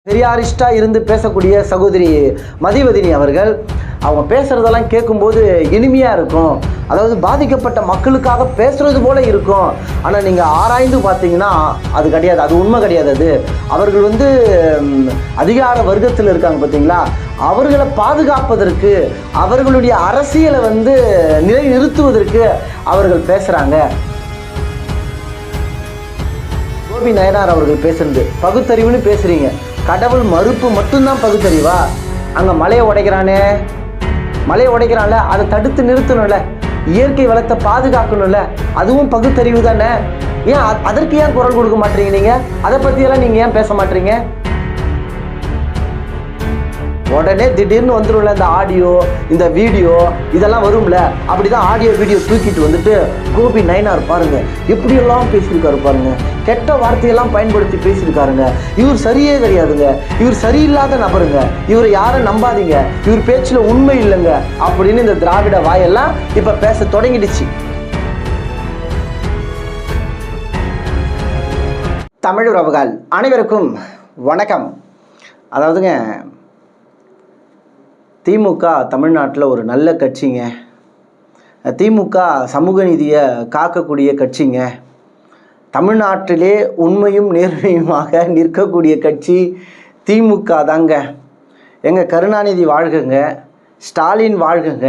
பெரியாரிஸ்டா இருந்து பேசக்கூடிய சகோதரி மதிவதினி அவர்கள் அவங்க பேசுறதெல்லாம் கேட்கும்போது இனிமையா இருக்கும். அதாவது பாதிக்கப்பட்ட மக்களுக்காக பேசுறது போல இருக்கும். ஆனால் நீங்கள் ஆராய்ந்து பார்த்தீங்கன்னா அது கிடையாது, அது உண்மை கிடையாது. அது அவர்கள் அதிகார வர்க்கத்தில் இருக்காங்க பார்த்தீங்களா, அவர்களை பாதுகாப்பதற்கு அவர்களுடைய அரசியலை நிலைநிறுத்துவதற்கு அவர்கள் பேசுகிறாங்க. கோபி நயனார் அவர்கள் பேசுறது பகுத்தறிவுன்னு பேசுறீங்க. கடவுள் மறுப்பு மட்டும்தான் பகுத்தறிவா? அங்கே மலையை உடைக்கிறான்ல, அதை தடுத்து நிறுத்தணும்ல, இயற்கை வளத்தை பாதுகாக்கணும்ல, அதுவும் பகுத்தறிவு தானே. ஏன் அதற்கு ஏன் குரல் கொடுக்க மாட்டீங்க? நீங்கள் அதை பற்றியெல்லாம் நீங்கள் ஏன் பேச மாட்டீங்க? உடனே திடீர்னு வந்துடும்ல இந்த ஆடியோ, இந்த வீடியோ இதெல்லாம் வரும்ல. அப்படிதான் ஆடியோ வீடியோ தூக்கிட்டு கோபி நயனார் பாருங்க எப்படியெல்லாம் பேசியிருக்காரு பாருங்க, கெட்ட வார்த்தையெல்லாம் பயன்படுத்தி பேசியிருக்காருங்க. இவர் சரியே கிடையாதுங்க, இவர் சரியில்லாத நபருங்க, இவர் யாரும் நம்பாதீங்க, இவர் பேச்சுல உண்மை இல்லைங்க அப்படின்னு இந்த திராவிட வாயெல்லாம் இப்ப பேச தொடங்கிடுச்சு. தமிழ் உறவுகள் அனைவருக்கும் வணக்கம். அதாவதுங்க, திமுக தமிழ்நாட்டில் ஒரு நல்ல கட்சிங்க. திமுக சமூக நீதியை காக்கக்கூடிய கட்சிங்க. தமிழ்நாட்டிலே உண்மையும் நேர்மையுமாக நிற்கக்கூடிய கட்சி திமுக தாங்க. எங்கள் கருணாநிதி வாழ்கங்க, ஸ்டாலின் வாழ்கங்க,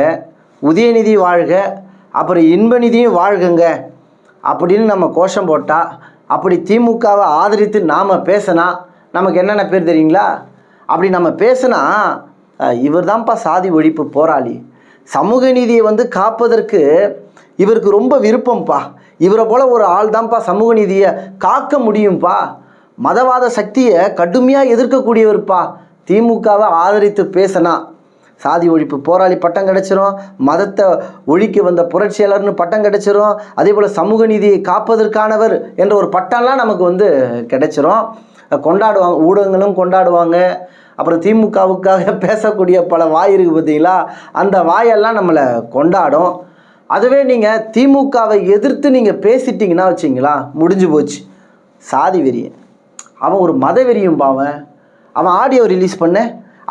உதயநிதி வாழ்க, அப்புறம் இன்பநிதியும் வாழ்கங்க அப்படின்னு நம்ம கோஷம் போட்டால், அப்படி திமுகவை ஆதரித்து நாம் பேசினா நமக்கு என்னென்ன பேர் தெரியுங்களா? அப்படி நம்ம பேசினா இவர் தான்ப்பா சாதி ஒழிப்பு போராளி, சமூக நீதியை காப்பதற்கு இவருக்கு ரொம்ப விருப்பம்ப்பா, இவரை போல ஒரு ஆள் தான்ப்பா சமூக நீதியை காக்க முடியும்ப்பா, மதவாத சக்தியை கடுமையாக எதிர்க்கக்கூடியவர்ப்பா, திமுகவை ஆதரித்து பேசினா சாதி ஒழிப்பு போராளி பட்டம் கிடைச்சிரும், மதத்தை ஒழிக்க வந்த புரட்சியாளர்னு பட்டம் கிடைச்சிரும், அதே போல் சமூக நீதியை காப்பதற்கானவர் என்ற ஒரு பட்டம்லாம் நமக்கு கிடைச்சிரும். கொண்டாடுவாங்க, ஊடகங்களும் கொண்டாடுவாங்க. அப்புறம் திமுகவுக்காக பேசக்கூடிய பல வாய் இருக்குது பார்த்தீங்களா, அந்த வாயெல்லாம் நம்மளை கொண்டாடும். அதுவே நீங்கள் திமுகவை எதிர்த்து நீங்கள் பேசிட்டிங்கன்னா வச்சிங்களா, முடிஞ்சு போச்சு. சாதி வெறியன், அவன் ஒரு மத வெறியும்பா. அவன் ஆடியோ ரிலீஸ் பண்ண,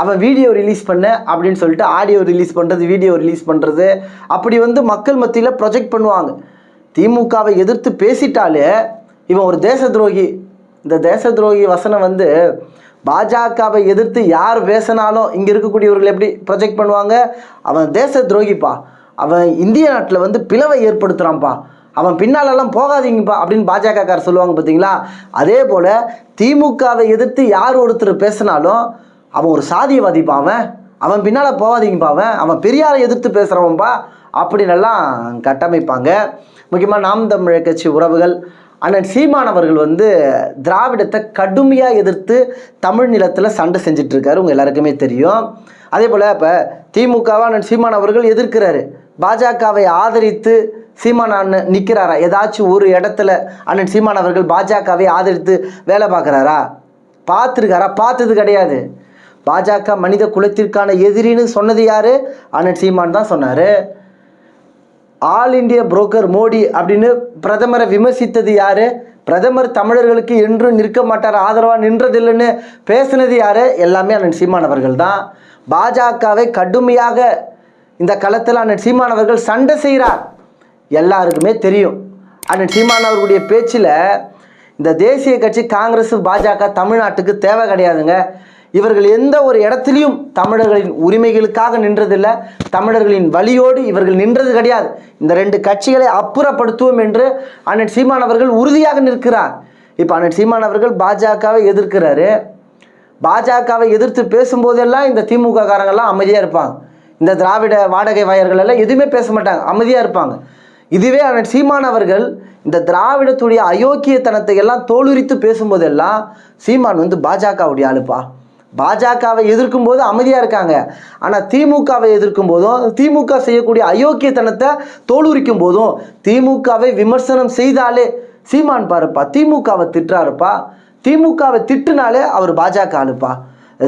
அவன் வீடியோ ரிலீஸ் பண்ண அப்படின்னு சொல்லிட்டு ஆடியோ ரிலீஸ் பண்ணுறது, வீடியோ ரிலீஸ் பண்ணுறது, அப்படி மக்கள் மத்தியில் ப்ரொஜெக்ட் பண்ணுவாங்க. திமுகவை எதிர்த்து பேசிட்டாலே இவன் ஒரு தேச துரோகி. இந்த தேச துரோகி வசனம் பாஜகவை எதிர்த்து யார் பேசினாலும் இங்கே இருக்கக்கூடியவர்கள் எப்படி ப்ரொஜெக்ட் பண்ணுவாங்க? அவன் தேச துரோகிப்பா, அவன் இந்திய நாட்டில் பிளவை ஏற்படுத்துகிறான்ப்பா, அவன் பின்னாலெல்லாம் போகாதீங்கப்பா அப்படின்னு பாஜகக்காரர் சொல்லுவாங்க பார்த்தீங்களா. அதே போல் திமுகவை எதிர்த்து யார் ஒருத்தர் பேசினாலும் அவன் ஒரு சாதியவாதிப்பா, அவன் பின்னால் போகாதீங்கப்பா, அவன் பெரியாரை எதிர்த்து பேசுகிறவன்ப்பா அப்படின்னெல்லாம் கட்டமைப்பாங்க. முக்கியமாக நாம் தமிழர் கட்சி உறவுகள் அண்ணன் சீமான் அவர்கள் திராவிடத்தை கடுமையாக எதிர்த்து தமிழ் நிலத்தில் சண்டை செஞ்சிட்ருக்காரு, உங்கள் எல்லாருக்குமே தெரியும். அதே போல் இப்போ திமுகவை அண்ணன் சீமான் அவர்கள் எதிர்க்கிறாரு, பாஜகவை ஆதரித்து சீமான் அண்ணன் நிற்கிறாரா? ஏதாச்சும் ஒரு இடத்துல அண்ணன் சீமான் அவர்கள் பாஜகவை ஆதரித்து வேலை பார்க்குறாரா? பார்த்துருக்காரா? பார்த்தது கிடையாது. பாஜக மனித குலத்திற்கான எதிரின்னு சொன்னது யார்? அண்ணன் சீமான் தான் சொன்னார். ஆல் இண்டியா புரோக்கர் மோடி அப்படின்னு பிரதமரை விமர்சித்தது யார்? பிரதமர் தமிழர்களுக்கு என்றும் நிற்க மாட்டார், ஆதரவாக நின்றதில்லைன்னு பேசினது யார்? எல்லாமே அண்ணன் சீமான் அவர்கள் தான். பாஜகவை கடுமையாக இந்த களத்தில் அண்ணன் சீமான் அவர்கள் சண்டை செய்கிறார், எல்லாருக்குமே தெரியும். அண்ணன் சீமான் அவர்களுடைய பேச்சில் இந்த தேசிய கட்சி காங்கிரஸ் பாஜக தமிழ்நாட்டுக்கு தேவை கிடையாதுங்க. இவர்கள் எந்த ஒரு இடத்துலையும் தமிழர்களின் உரிமைகளுக்காக நின்றதில்லை, தமிழர்களின் வழியோடு இவர்கள் நின்றது கிடையாது. இந்த ரெண்டு கட்சிகளை அப்புறப்படுத்துவோம் என்று அண்ணன் சீமான் அவர்கள் உறுதியாக நிற்கிறார். இப்போ அண்ணன் சீமான் அவர்கள் பாஜகவை எதிர்க்கிறாரு. பாஜகவை எதிர்த்து பேசும்போதெல்லாம் இந்த திமுக காரங்கள்லாம் அமைதியாக இருப்பாங்க, இந்த திராவிட வாடகை வாயர்கள் எல்லாம் எதுவுமே பேச மாட்டாங்க, அமைதியாக இருப்பாங்க. இதுவே அண்ணன் சீமான் அவர்கள் இந்த திராவிடத்துடைய அயோக்கியத்தனத்தை எல்லாம் தோலுரித்து பேசும்போதெல்லாம் சீமான் பாஜகவுடைய ஆளுப்பா. பாஜகவை எதிர்க்கும் போது அமைதியாக இருக்காங்க, ஆனால் திமுகவை எதிர்க்கும் போதும், திமுக செய்யக்கூடிய அயோக்கியத்தனத்தை தோலுரிக்கும் போதும், திமுகவை விமர்சனம் செய்தாலே சீமான் பாருப்பா திமுகவை திட்டுறாருப்பா, திமுகவை திட்டுனாலே அவர் பாஜக ஆளுப்பா.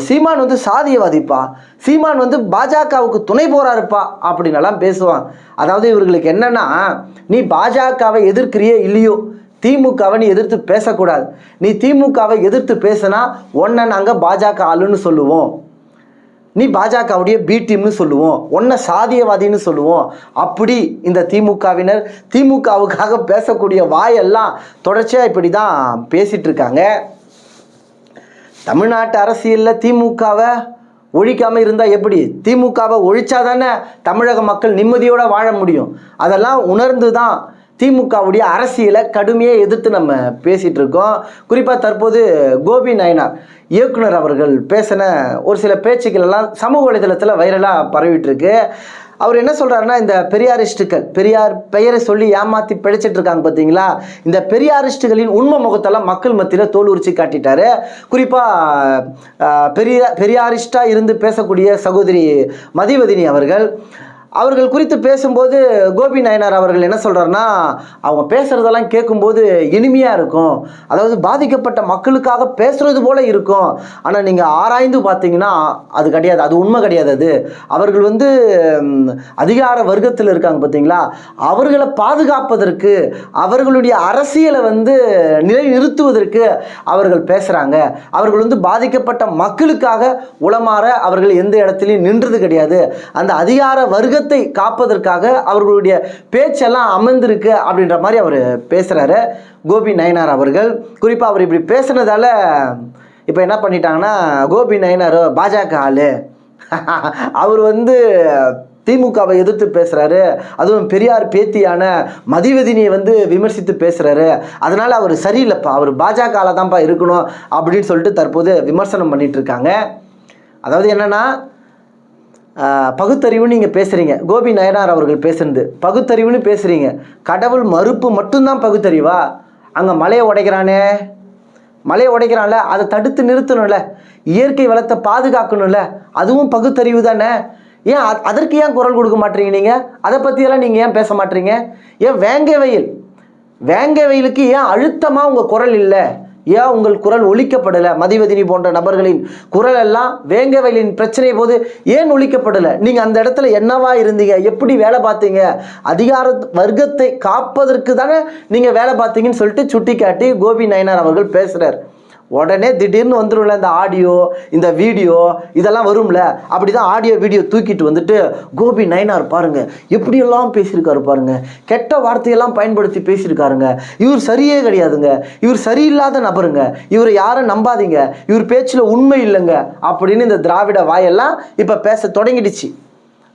சீமான் சாதியவாதிப்பா, சீமான் பாஜகவுக்கு துணை போறாருப்பா அப்படின்னெல்லாம் பேசுவான். அதாவது இவர்களுக்கு என்னன்னா, நீ பாஜகவை எதிர்க்கிறியோ இல்லையோ, திமுகவை நீ எதிர்த்து பேசக்கூடாது. நீ திமுகவை எதிர்த்து பேசினா உன்னை நாங்கள் பாஜக ஆளுன்னு சொல்லுவோம், நீ பாஜகவுடைய பி டீம்னு சொல்லுவோம், உன்னை சாதியவாதின்னு சொல்லுவோம். அப்படி இந்த திமுகவினர் திமுகவுக்காக பேசக்கூடிய வாயெல்லாம் தொடர்ச்சியாக இப்படி தான் பேசிகிட்டு இருக்காங்க. தமிழ்நாட்டு அரசியலில் திமுகவை ஒழிக்காமல் இருந்தால் எப்படி? திமுகவை ஒழிச்சா தானே தமிழக மக்கள் நிம்மதியோடு வாழ முடியும். அதெல்லாம் உணர்ந்து தான் திமுகவுடைய அரசியலை கடுமையாக எதிர்த்து நம்ம பேசிகிட்டு இருக்கோம். குறிப்பாக தற்போது கோபி நயினார் இயக்குனர் அவர்கள் பேசின ஒரு சில பேச்சுக்கள் எல்லாம் சமூக வலைதளத்தில் வைரலாக பரவிட்டு இருக்கு. அவர் என்ன சொல்கிறாருன்னா, இந்த பெரியாரிஸ்டுகள், பெரியார் பெயரை சொல்லி ஏமாற்றி பிழைச்சிட்டு இருக்காங்க பார்த்தீங்களா, இந்த பெரியாரிஸ்டுகளின் உண்மை முகத்தெல்லாம் மக்கள் மத்தியில் தோல் உரிச்சு காட்டிட்டாரு. குறிப்பாக பெரியாரிஸ்டாக இருந்து பேசக்கூடிய சகோதரி மதிவதினி அவர்கள் குறித்து பேசும்போது கோபி நயினார் அவர்கள் என்ன சொல்கிறாருன்னா, அவங்க பேசுகிறதெல்லாம் கேட்கும்போது இனிமையாக இருக்கும், அதாவது பாதிக்கப்பட்ட மக்களுக்காக பேசுகிறது போல் இருக்கும். ஆனால் நீங்கள் ஆராய்ந்து பார்த்தீங்கன்னா அது கிடையாது, அது உண்மை கிடையாது. அது அவர்கள் அதிகார வர்க்கத்தில் இருக்காங்க பார்த்தீங்களா, அவர்களை பாதுகாப்பதற்கு, அவர்களுடைய அரசியலை நிலைநிறுத்துவதற்கு அவர்கள் பேசுகிறாங்க. அவர்கள் பாதிக்கப்பட்ட மக்களுக்காக உளமாற அவர்கள் எந்த இடத்துலையும் நின்றது கிடையாது. அந்த அதிகார வர்க்க காப்பதற்காக அவர்களுடைய பேச்செல்லாம் அமர்ந்திருக்கு அப்படின்ற மாதிரி அவர் பேசுறாரு கோபி நயினார் அவர்கள். குறிப்பாக அவர் இப்படி பேசுனதால இப்போ என்ன பண்ணிட்டாங்கன்னா, கோபி நயினார் பாஜக ஆளு, அவர் திமுகவை எதிர்த்து பேசுறாரு, அதுவும் பெரியார் பேத்தியான மதிவதினியை விமர்சித்து பேசுறாரு, அதனால அவர் சரியில்லைப்பா, அவர் பாஜக ஆளா தான்ப்பா இருக்கணும் அப்படின்னு சொல்லிட்டு தற்போது விமர்சனம் பண்ணிட்டு இருக்காங்க. அதாவது என்னன்னா, பகுத்தறிவுன்னு நீங்கள் பேசுகிறீங்க, கோபி நயினார் அவர்கள் பேசுனது பகுத்தறிவுன்னு பேசுகிறீங்க, கடவுள் மறுப்பு மட்டும்தான் பகுத்தறிவா? அங்கே மலையை உடைக்கிறான்ல, அதை தடுத்து நிறுத்தணும்ல, இயற்கை வளத்தை பாதுகாக்கணும்ல, அதுவும் பகுத்தறிவு தானே? ஏன் அதற்கு ஏன் குரல் கொடுக்க மாட்டீங்க? நீங்கள் அதை பற்றியெல்லாம் நீங்கள் ஏன் பேச மாட்டீங்க? ஏன் வேங்கை வயலுக்கு ஏன் அழுத்தமாக உங்கள் குரல் இல்லை? ஏன் உங்கள் குரல் ஒலிக்கப்படலை? மதிவதினி போன்ற நபர்களின் குரல் எல்லாம் வேங்கை வயலின் பிரச்சனை போது ஏன் ஒலிக்கப்படலை? நீங்கள் அந்த இடத்துல என்னவா இருந்தீங்க? எப்படி வேலை பார்த்தீங்க? அதிகார வர்க்கத்தை காப்பதற்கு தானே நீங்கள் வேலை பார்த்தீங்கன்னு சொல்லிட்டு சுட்டி காட்டி கோபி நயினார் அவர்கள் பேசுகிறார். உடனே திடீர்னு வந்துடும்ல இந்த ஆடியோ, இந்த வீடியோ இதெல்லாம் வரும்ல, அப்படி தான் ஆடியோ வீடியோ தூக்கிட்டு கோபி நயினார் பாருங்க எப்படியெல்லாம் பேசியிருக்காரு பாருங்க, கெட்ட வார்த்தையெல்லாம் பயன்படுத்தி பேசியிருக்காருங்க, இவர் சரியே கிடையாதுங்க, இவர் சரியில்லாத நபருங்க, இவரை யாரும் நம்பாதீங்க, இவர் பேச்சில் உண்மை இல்லைங்க அப்படின்னு இந்த திராவிட வாயெல்லாம் இப்போ பேச தொடங்கிடுச்சு.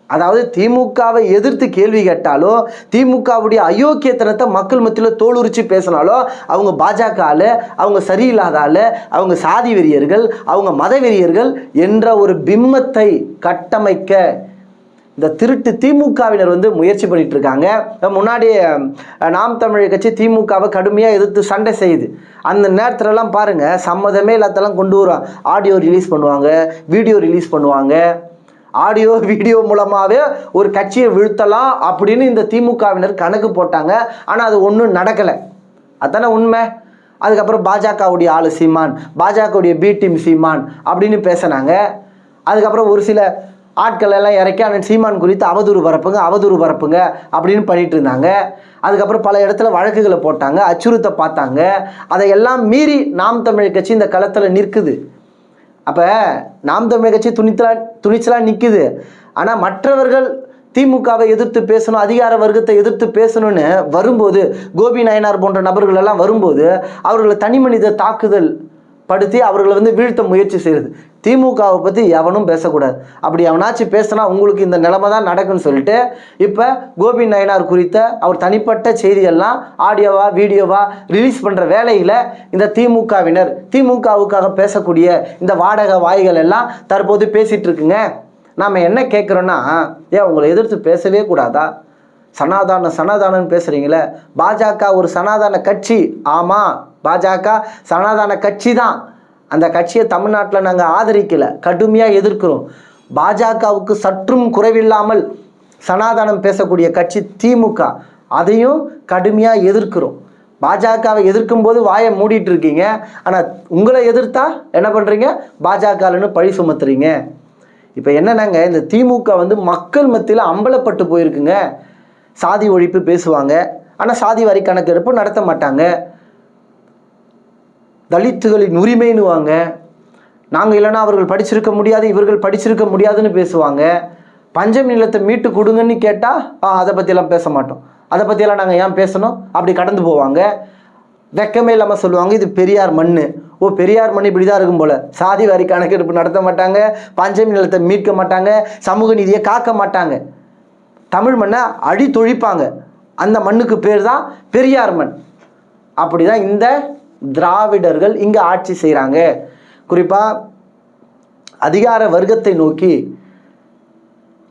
அதாவது திமுகவை எதிர்த்து கேள்வி கேட்டாலோ, திமுகவுடைய அயோக்கியத்தனத்தை மக்கள் மத்தியில் தோலுரிச்சு பேசினாலோ அவங்க பாஜக ஆளு, அவங்க சரியில்லாத ஆளு, அவங்க சாதி வெறியர்கள், அவங்க மத வெறியர்கள் என்ற ஒரு பிம்பத்தை கட்டமைக்க இந்த திருட்டு திமுகவினர் முயற்சி பண்ணிட்டு இருக்காங்க. முன்னாடி நாம் தமிழர் கட்சி திமுகவை கடுமையாக எதிர்த்து சண்டை செய்யுது. அந்த நேரத்துலலாம் பாருங்க, சம்மதமே இல்லாதெல்லாம் கொண்டு வரும், ஆடியோ ரிலீஸ் பண்ணுவாங்க, வீடியோ ரிலீஸ் பண்ணுவாங்க. ஆடியோ வீடியோ மூலமாகவே ஒரு கட்சியை வீழ்த்தலாம் அப்படின்னு இந்த திமுகவினர் கணக்கு போட்டாங்க. ஆனால் அது ஒன்றும் நடக்கலை, அதுதானே உண்மை. அதுக்கப்புறம் பாஜகவுடைய ஆளு சீமான், பாஜகவுடைய பி டீம் சீமான் அப்படின்னு பேசினாங்க. அதுக்கப்புறம் ஒரு சில ஆட்கள் எல்லாம் இறக்கி அந்த சீமான் குறித்து அவதூறு பரப்புங்க அப்படின்னு பண்ணிட்டு இருந்தாங்க. அதுக்கப்புறம் பல இடத்துல வழக்குகளை போட்டாங்க, அச்சுறுத்த பார்த்தாங்க. அதையெல்லாம் மீறி நாம் தமிழர் கட்சி இந்த களத்தில் நிற்குது. அப்போ நாம் தமிழர் கட்சி துணிச்சலாக நிற்குது. ஆனால் மற்றவர்கள் திமுகவை எதிர்த்து பேசணும், அதிகார வர்க்கத்தை எதிர்த்து பேசணும்னு வரும்போது, கோபி நயினார் போன்ற நபர்கள் எல்லாம் வரும்போது அவர்களை தனி மனித தாக்குதல் படுத்தி அவர்களை வீழ்த்த முயற்சி செய்யுது. திமுகவை பற்றி எவனும் பேசக்கூடாது, அப்படி எவனாச்சும் பேசினா உங்களுக்கு இந்த நிலைமை தான் நடக்குன்னு சொல்லிட்டு இப்போ கோபி நயினார் குறித்த அவர் தனிப்பட்ட செய்தியெல்லாம் ஆடியோவா வீடியோவா ரிலீஸ் பண்ணுற வேலையில் இந்த திமுகவினர், திமுகவுக்காக பேசக்கூடிய இந்த வாடகை வாய்கள் எல்லாம் தற்போது பேசிகிட்டு இருக்குங்க. நாம் என்ன கேட்குறோன்னா, ஏன் உங்களை எதிர்த்து பேசவே கூடாதா? சனாதானன்னு பேசுகிறீங்களே, பாஜக ஒரு சனாதான கட்சி. ஆமாம், பாஜக சனாதான கட்சி தான். அந்த கட்சியை தமிழ்நாட்டில் நாங்கள் ஆதரிக்கலை, கடுமையாக எதிர்க்கிறோம். பாஜகவுக்கு சற்றும் குறைவில்லாமல் சனாதானம் பேசக்கூடிய கட்சி திமுக, அதையும் கடுமையாக எதிர்க்கிறோம். பாஜகவை எதிர்க்கும் போது வாயை மூடிட்டு இருக்கீங்க, ஆனால் உங்களை எதிர்த்தா என்ன பண்ணுறீங்க? பாஜகன்னு பழி சுமத்துறீங்க. இப்போ என்னன்னாங்க, இந்த திமுக மக்கள் மத்தியில் அம்பலப்பட்டு போயிருக்குங்க. சாதி ஒழிப்பு பேசுவாங்க, ஆனால் சாதி வாரி கணக்கெடுப்பு நடத்த மாட்டாங்க. தலித்துகளின் உரிமைன்னுவாங்க. நாங்கள் இல்லைன்னா அவர்கள் படிச்சிருக்க முடியாது, இவர்கள் படிச்சிருக்க முடியாதுன்னு பேசுவாங்க. பஞ்சமி நிலத்தை மீட்டு கொடுங்கன்னு கேட்டால் அதை பற்றியெல்லாம் பேச மாட்டோம், அதை பற்றியெல்லாம் நாங்கள் ஏன் பேசணும், அப்படி கடந்து போவாங்க. வெக்கமே இல்லாமல் சொல்லுவாங்க இது பெரியார் மண். ஓ, பெரியார் மண் இப்படி தான் இருக்கும் போல். சாதி வாரி கணக்கெடுப்பு நடத்த மாட்டாங்க, பஞ்சமி நிலத்தை மீட்க மாட்டாங்க, சமூக நீதியை காக்க மாட்டாங்க, தமிழ் மண்ணை அடித்தொழிப்பாங்க. அந்த மண்ணுக்கு பேர் தான் பெரியார் மண். அப்படி தான் இந்த திராவிடர்கள் இங்கே ஆட்சி செய்கிறாங்க. குறிப்பாக அதிகார வர்க்கத்தை நோக்கி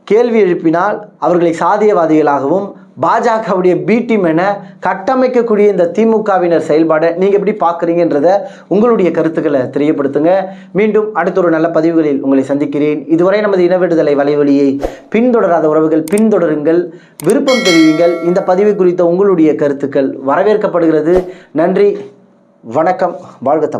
கேள்வி எழுப்பினால் அவர்களை சாதியவாதிகளாகவும் பாஜகவுடைய பி டீம் என கட்டமைக்கக்கூடிய இந்த திமுகவினர் செயல்பாடை நீங்கள் எப்படி பார்க்குறீங்கன்றத உங்களுடைய கருத்துக்களை தெரியப்படுத்துங்க. மீண்டும் அடுத்த ஒரு நல்ல பதிவுகளில் உங்களை சந்திக்கிறேன். இதுவரை நமது இனவிடுதலை வலைவலியை பின்தொடராத உறவுகள் பின்தொடருங்கள், விருப்பம் தெரிவிங்கள். இந்த பதிவு குறித்த உங்களுடைய கருத்துக்கள் வரவேற்கப்படுகிறது. நன்றி, வணக்கம், வாழ்க தமிழ்.